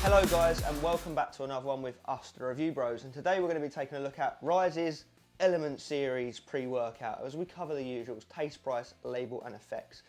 Hello guys, and welcome back to another one with us, the Review Bros, and today we're going to be taking a look at Ryse's Element Series pre-workout as we cover the usuals: taste, price, label and effects.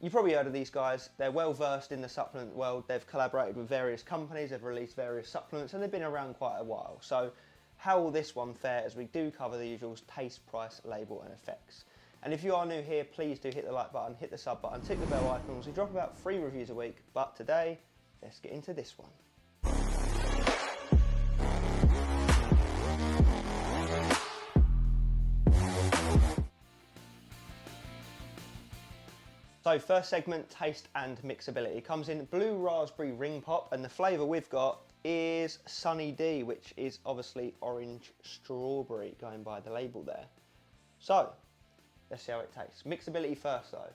You've probably heard of these guys. They're well versed in the supplement world. They've collaborated with various companies, they've released various supplements, and they've been around quite a while. So how will this one fare as we do cover the usuals: taste, price, label and effects? And if you are new here, please do hit the like button, hit the sub button, tick the bell icons. We drop about 3 reviews a week, but today, let's get into this one. So first segment, taste and mixability. It comes in blue raspberry ring pop, and the flavour we've got is Sunny D, which is obviously orange strawberry, going by the label there. So let's see how it tastes. Mixability first though.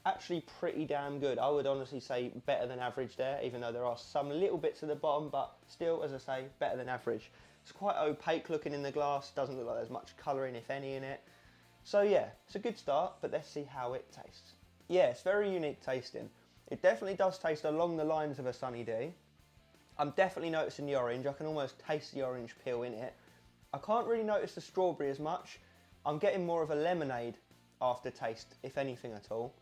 Actually pretty damn good. I would honestly say better than average there, even though there are some little bits at the bottom, but still, as I say, better than average. It's quite opaque looking in the glass. Doesn't look like there's much colouring, if any, in it. So yeah, it's a good start, but let's see how it tastes. Yeah, it's very unique tasting. It definitely does taste along the lines of a Sunny D. I'm definitely noticing the orange. I can almost taste the orange peel in it. I can't really notice the strawberry as much. I'm getting more of a lemonade aftertaste, if anything at all.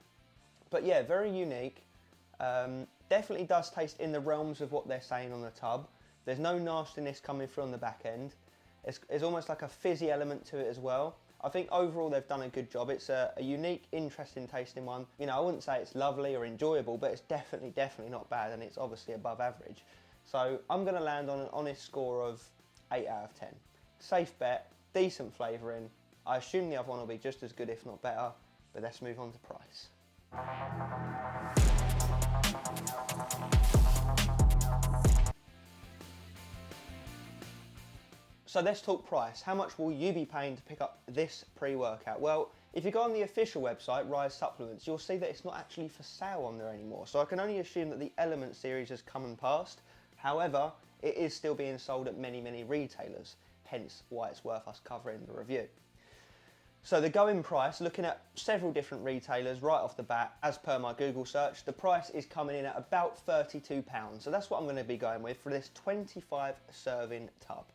But yeah, very unique. Definitely does taste in the realms of what they're saying on the tub. There's no nastiness coming through on the back end. It's almost like a fizzy element to it as well. I think overall they've done a good job. It's a unique, interesting tasting one. You know, I wouldn't say it's lovely or enjoyable, but it's definitely not bad, and it's obviously above average. So I'm going to land on an honest score of 8 out of 10. Safe bet, decent flavouring. I assume the other one will be just as good, if not better, but let's move on to price. So let's talk price. How much will you be paying to pick up this pre-workout? Well, if you go on the official website, Ryse Supplements, you'll see that it's not actually for sale on there anymore. So I can only assume that the Element series has come and passed. However, it is still being sold at many retailers, hence why it's worth us covering the review. So the going price, looking at several different retailers right off the bat, as per my Google search, the price is coming in at about £32. So that's what I'm going to be going with for this 25 serving tub.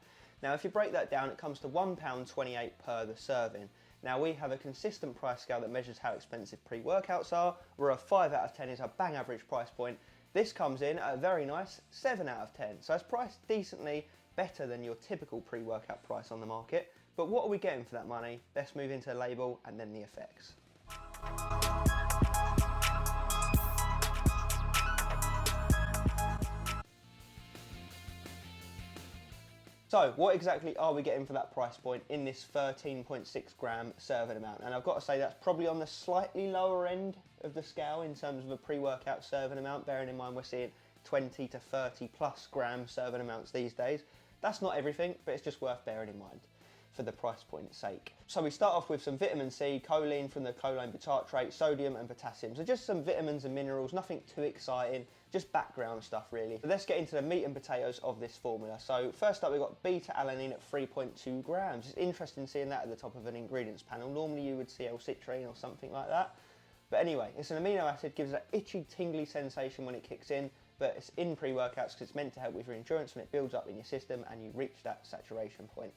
Now, if you break that down, it comes to £1.28 per the serving. Now, we have a consistent price scale that measures how expensive pre-workouts are, where a 5 out of 10 is a bang average price point. This comes in at a very nice 7 out of 10. So it's priced decently better than your typical pre-workout price on the market. But what are we getting for that money? Let's move into the label and then the effects. So what exactly are we getting for that price point in this 13.6 gram serving amount? And I've got to say that's probably on the slightly lower end of the scale in terms of a pre-workout serving amount, bearing in mind we're seeing 20 to 30 plus gram serving amounts these days. That's not everything, but it's just worth bearing in mind for the price point's sake. So we start off with some vitamin C, choline from the choline butartrate, sodium and potassium. So just some vitamins and minerals, nothing too exciting, just background stuff really. So let's get into the meat and potatoes of this formula. So first up we've got beta-alanine at 3.2 grams. It's interesting seeing that at the top of an ingredients panel. Normally you would see L-citrine or something like that. But anyway, it's an amino acid, gives that itchy, tingly sensation when it kicks in, but it's in pre-workouts because it's meant to help with your endurance when it builds up in your system and you reach that saturation point.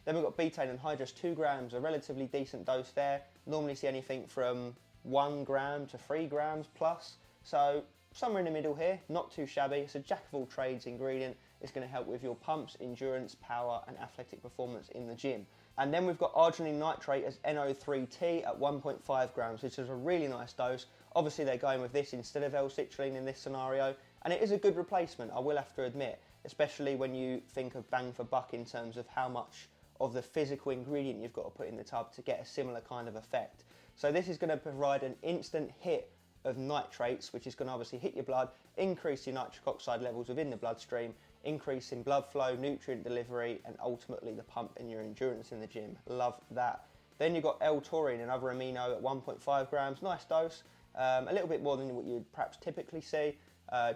Then we've got betaine anhydrous, 2 grams, a relatively decent dose there. Normally see anything from 1 gram to 3 grams plus. So somewhere in the middle here, not too shabby. It's a jack of all trades ingredient. It's going to help with your pumps, endurance, power and athletic performance in the gym. And then we've got arginine nitrate as NO3T at 1.5 grams, which is a really nice dose. Obviously they're going with this instead of L-citrine in this scenario. And it is a good replacement, I will have to admit, especially when you think of bang for buck in terms of how much of the physical ingredient you've got to put in the tub to get a similar kind of effect. So this is going to provide an instant hit of nitrates, which is going to obviously hit your blood, increase your nitric oxide levels within the bloodstream, increase in blood flow, nutrient delivery, and ultimately the pump and your endurance in the gym. Love that. Then you've got L-taurine, another amino at 1.5 grams, nice dose, a little bit more than what you would perhaps typically see.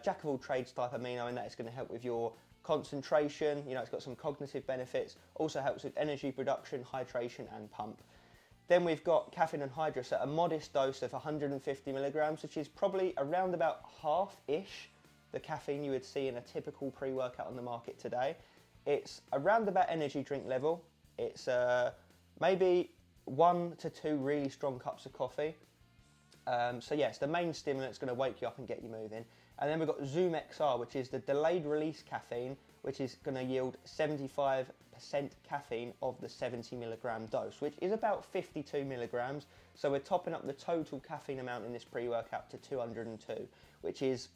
Jack of all trades type amino, and that is going to help with your concentration, you know, it's got some cognitive benefits, also helps with energy production, hydration and pump. Then we've got caffeine anhydrous at a modest dose of 150 milligrams, which is probably around about half-ish the caffeine you would see in a typical pre-workout on the market today. It's around about energy drink level. It's maybe 1 to 2 really strong cups of coffee. So yes, the main stimulant is going to wake you up and get you moving. And then we've got Zoom XR, which is the delayed release caffeine, which is going to yield 75% caffeine of the 70 milligram dose, which is about 52 milligrams. So we're topping up the total caffeine amount in this pre-workout to 202, which is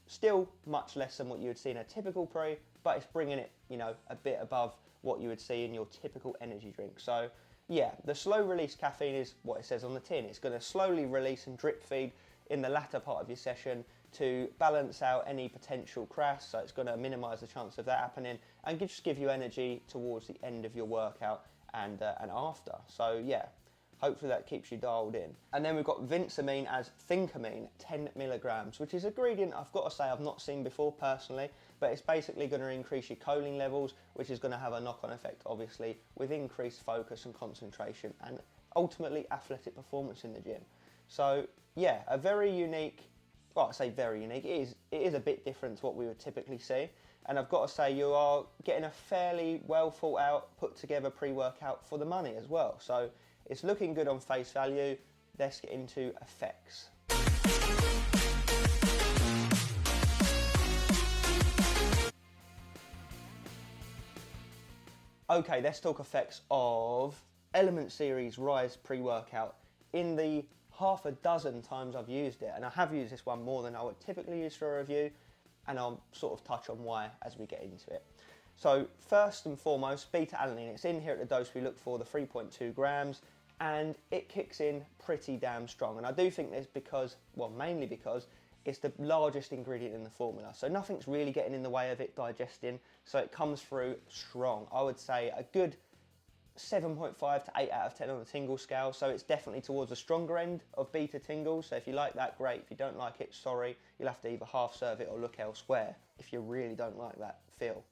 still much less than what you would see in a typical pre, but it's bringing it, you know, a bit above what you would see in your typical energy drink. So yeah, the slow release caffeine is what it says on the tin. It's going to slowly release and drip feed in the latter part of your session to balance out any potential crash. So it's going to minimize the chance of that happening and just give you energy towards the end of your workout and after. So yeah, hopefully that keeps you dialed in. And then we've got Vinsamine as Thinkамine, 10 milligrams, which is a ingredient I've got to say I've not seen before personally, but it's basically going to increase your choline levels, which is going to have a knock-on effect, obviously, with increased focus and concentration and ultimately athletic performance in the gym. So yeah, a very unique, well, I say very unique, it is a bit different to what we would typically see. And I've got to say, you are getting a fairly well thought out, put together pre-workout for the money as well. So it's looking good on face value. Let's get into effects. Okay, let's talk effects of Element Series Ryse pre-workout. In the half a dozen times I've used it, and I have used this one more than I would typically use for a review, and I'll sort of touch on why as we get into it. So first and foremost, beta-alanine. It's in here at the dose we look for, the 3.2 grams, and it kicks in pretty damn strong. And I do think this because, well, mainly because it's the largest ingredient in the formula. So nothing's really getting in the way of it digesting, so it comes through strong. I would say a good 7.5 to 8 out of 10 on the tingle scale, so it's definitely towards the stronger end of beta tingles. So if you like that, great. If you don't like it, sorry, you'll have to either half serve it or look elsewhere if you really don't like that feel.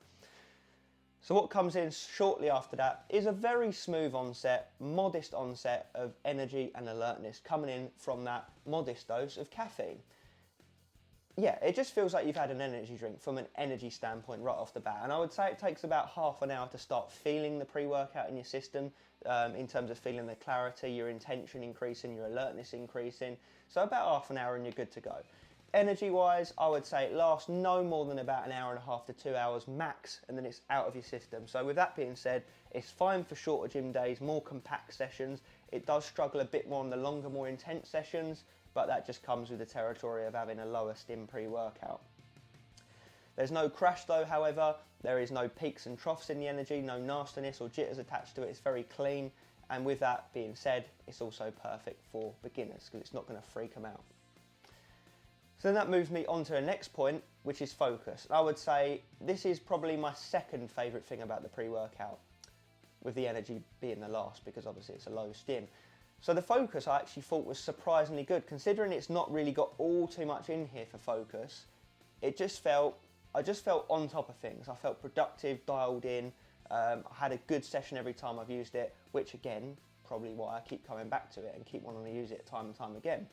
So what comes in shortly after that is a very smooth onset, modest onset of energy and alertness coming in from that modest dose of caffeine. Yeah, it just feels like you've had an energy drink from an energy standpoint right off the bat. And I would say it takes about half an hour to start feeling the pre-workout in your system, in terms of feeling the clarity, your intention increasing, your alertness increasing. So about half an hour and you're good to go. Energy-wise, I would say it lasts no more than about an hour and a half to 2 hours max, and then it's out of your system. So with that being said, it's fine for shorter gym days, more compact sessions. It does struggle a bit more on the longer, more intense sessions, but that just comes with the territory of having a lower stim pre-workout. There's no crash though, however. There is no peaks and troughs in the energy, no nastiness or jitters attached to it. It's very clean, and with that being said, it's also perfect for beginners because it's not going to freak them out. So then that moves me on to the next point, which is focus. I would say this is probably my second favourite thing about the pre-workout, with the energy being the last because obviously it's a low stim. So the focus I actually thought was surprisingly good, considering it's not really got all too much in here for focus. I just felt on top of things. I felt productive, dialed in. I had a good session every time I've used it, which again, probably why I keep coming back to it and keep wanting to use it time and time again.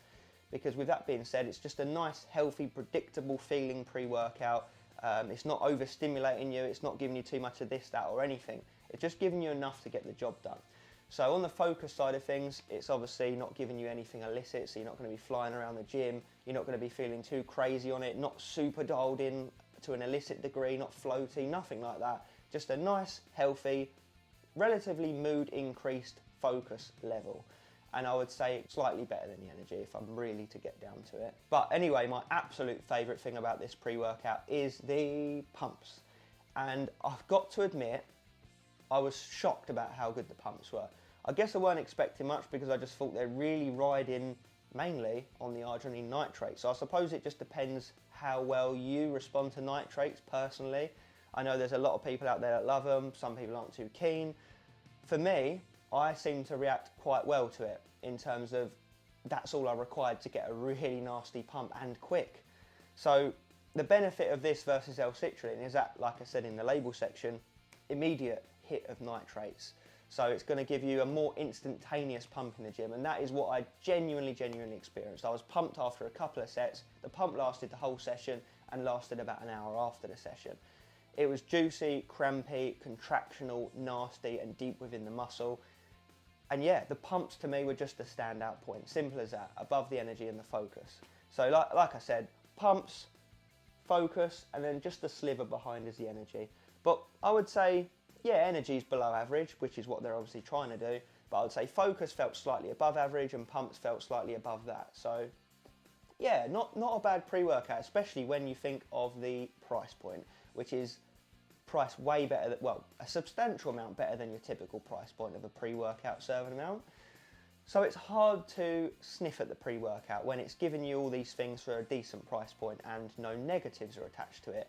Because with that being said, it's just a nice, healthy, predictable feeling pre-workout. It's not overstimulating you. It's not giving you too much of this, that, or anything. It's just giving you enough to get the job done. So on the focus side of things, it's obviously not giving you anything illicit, so you're not going to be flying around the gym, you're not going to be feeling too crazy on it, not super dialed in to an illicit degree, not floaty, nothing like that. Just a nice, healthy, relatively mood increased focus level. And I would say slightly better than the energy if I'm really to get down to it. But anyway, my absolute favourite thing about this pre-workout is the pumps. And I've got to admit, I was shocked about how good the pumps were. I guess I weren't expecting much because I just thought they're really riding mainly on the arginine nitrate. So I suppose it just depends how well you respond to nitrates personally. I know there's a lot of people out there that love them, some people aren't too keen. For me, I seem to react quite well to it in terms of that's all I required to get a really nasty pump and quick. So the benefit of this versus L-citrulline is that, like I said in the label section, immediate hit of nitrates. So it's going to give you a more instantaneous pump in the gym, and that is what I genuinely experienced. I was pumped after a couple of sets. The pump lasted the whole session and lasted about an hour after the session. It was juicy, crampy, contractional, nasty and deep within the muscle. And yeah, the pumps to me were just a standout point, simple as that, above the energy and the focus. So like I said, pumps, focus, and then just the sliver behind is the energy. But I would say, yeah, energy's below average, which is what they're obviously trying to do. But I would say focus felt slightly above average and pumps felt slightly above that. So yeah, not a bad pre-workout, especially when you think of the price point, which is priced way better, well, a substantial amount better than your typical price point of a pre-workout serving amount. So it's hard to sniff at the pre-workout when it's giving you all these things for a decent price point and no negatives are attached to it.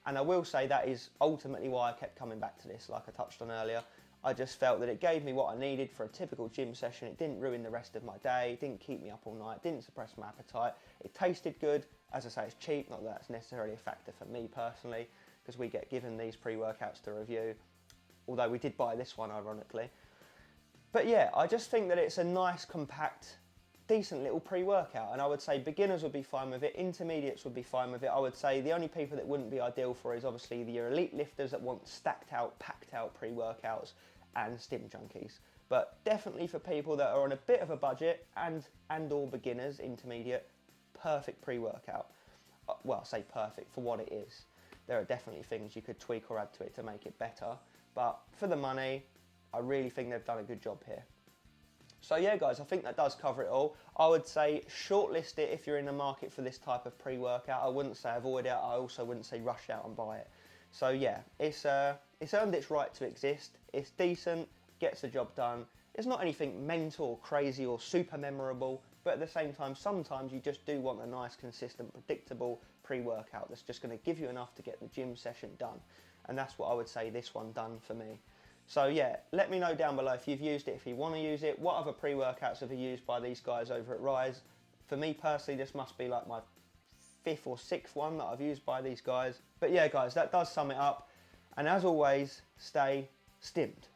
And I will say that is ultimately why I kept coming back to this, like I touched on earlier. I just felt that it gave me what I needed for a typical gym session. It didn't ruin the rest of my day, it didn't keep me up all night, didn't suppress my appetite. It tasted good. As I say, it's cheap, not that that's necessarily a factor for me personally, because we get given these pre-workouts to review, although we did buy this one ironically. But yeah, I just think that it's a nice, compact, decent little pre-workout, and I would say beginners would be fine with it, intermediates would be fine with it. I would say the only people that wouldn't be ideal for is obviously your elite lifters that want stacked out, packed out pre-workouts and stim junkies. But definitely for people that are on a bit of a budget and or beginners, intermediate, perfect pre-workout. Well, I say perfect for what it is. There are definitely things you could tweak or add to it to make it better, but for the money, I really think they've done a good job here. So yeah guys, I think that does cover it all. I would say shortlist it if you're in the market for this type of pre-workout. I wouldn't say avoid it, I also wouldn't say rush out and buy it. So yeah, it's earned its right to exist. It's decent, gets the job done. It's not anything mental or crazy or super memorable, but at the same time, sometimes you just do want a nice, consistent, predictable pre-workout that's just going to give you enough to get the gym session done. And that's what I would say this one done for me. So yeah, let me know down below if you've used it, if you want to use it. What other pre-workouts have you used by these guys over at Ryse? For me personally, this must be like my 5th or 6th one that I've used by these guys. But yeah guys, that does sum it up. And as always, stay stimmed.